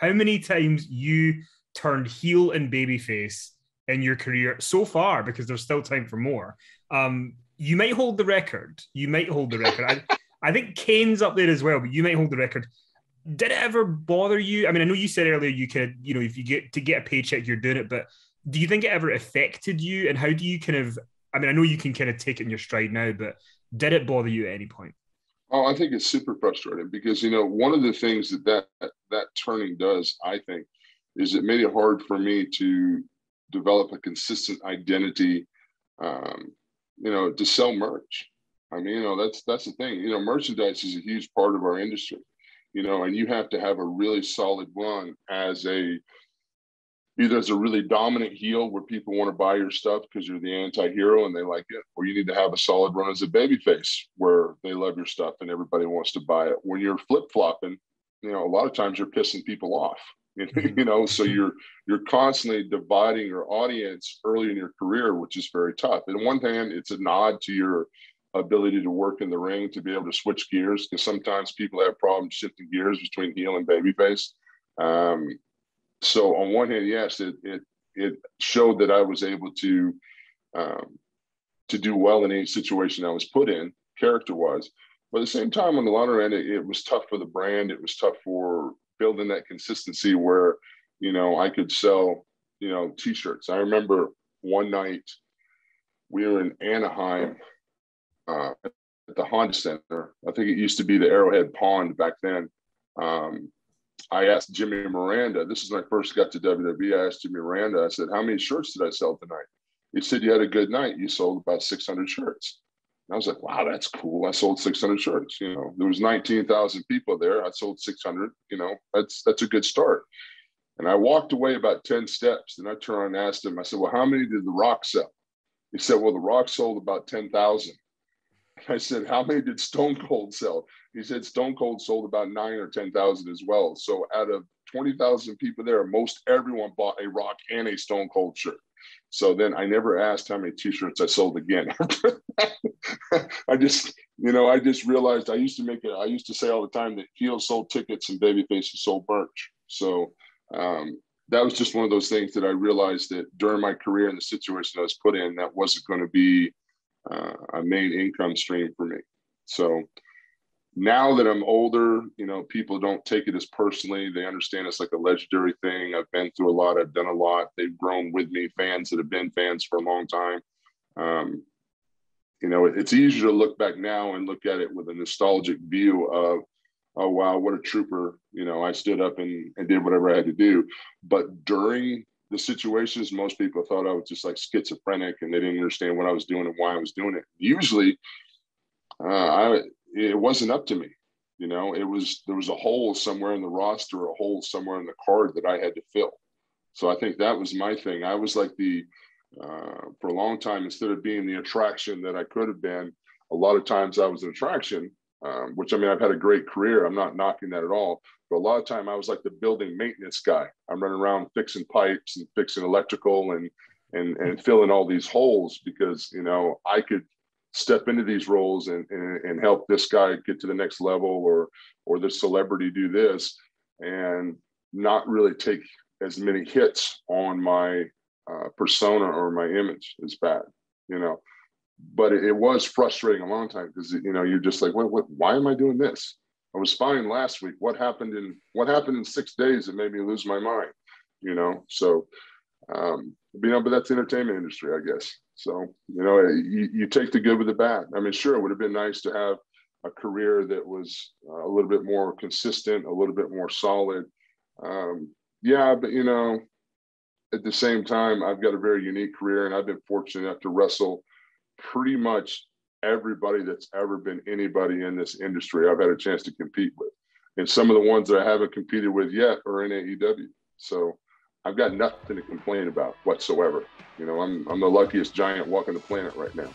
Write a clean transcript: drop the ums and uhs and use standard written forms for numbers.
how many times you turned heel and babyface in your career so far, because there's still time for more. You might hold the record. You might hold the record. I think Kane's up there as well, but you might hold the record. Did it ever bother you? I mean, I know you said earlier you could, if you get a paycheck, you're doing it, but do you think it ever affected you? And how do you kind of, I mean, I know you can kind of take it in your stride now, but did it bother you at any point? Oh, I think it's super frustrating because, one of the things that turning does, I think, is it made it hard for me to develop a consistent identity, to sell merch. I mean, that's the thing. Merchandise is a huge part of our industry, and you have to have a really solid run either as a really dominant heel where people want to buy your stuff because you're the anti-hero and they like it, or you need to have a solid run as a babyface where they love your stuff and everybody wants to buy it. When you're flip-flopping, a lot of times you're pissing people off, so you're constantly dividing your audience early in your career, which is very tough. And on one hand, it's a nod to your ability to work in the ring, to be able to switch gears, because sometimes people have problems shifting gears between heel and babyface. So on one hand, yes, it showed that I was able to do well in any situation I was put in, character-wise. But at the same time, on the latter end, it was tough for the brand. It was tough for building that consistency where, I could sell, T-shirts. I remember one night we were in Anaheim at the Honda Center. I think it used to be the Arrowhead Pond back then. I asked Jimmy Miranda, this is when I first got to WWE, I asked Jimmy Miranda, I said, how many shirts did I sell tonight? He said, you had a good night. You sold about 600 shirts. And I was like, wow, that's cool. I sold 600 shirts. There was 19,000 people there. I sold 600, that's a good start. And I walked away about 10 steps and I turned around and asked him, I said, well, how many did The Rock sell? He said, well, The Rock sold about 10,000. I said, how many did Stone Cold sell? He said, Stone Cold sold about 9 or 10,000 as well. So out of 20,000 people there, most everyone bought a Rock and a Stone Cold shirt. So then I never asked how many T-shirts I sold again. I just realized I used to say all the time that heels sold tickets and babyfaces sold merch. So that was just one of those things that I realized that during my career and the situation I was put in, that wasn't going to be a main income stream for me. So now that I'm older, people don't take it as personally. They understand it's like a legendary thing. I've been through a lot. I've done a lot. They've grown with me, fans that have been fans for a long time. It's easier to look back now and look at it with a nostalgic view of, oh, wow, what a trooper. I stood up and did whatever I had to do. But during the situations, most people thought I was just like schizophrenic and they didn't understand what I was doing and why I was doing it. Usually it wasn't up to me. There was a hole somewhere in the roster, a hole somewhere in the card that I had to fill. So I think that was my thing. I was like for a long time, instead of being the attraction that I could have been, a lot of times I was an attraction, which, I mean, I've had a great career. I'm not knocking that at all. But a lot of time I was like the building maintenance guy. I'm running around fixing pipes and fixing electrical and filling all these holes because, I could step into these roles and help this guy get to the next level or this celebrity do this and not really take as many hits on my persona or my image as bad, but it was frustrating a long time because, you're just like, why am I doing this? I was fine last week. What happened in 6 days that made me lose my mind, So, but that's the entertainment industry, I guess. So, you take the good with the bad. I mean, sure, it would have been nice to have a career that was a little bit more consistent, a little bit more solid. Yeah, but, at the same time, I've got a very unique career and I've been fortunate enough to wrestle pretty much everybody that's ever been anybody in this industry I've had a chance to compete with. And some of the ones that I haven't competed with yet are in AEW. So I've got nothing to complain about whatsoever. I'm the luckiest giant walking the planet right now.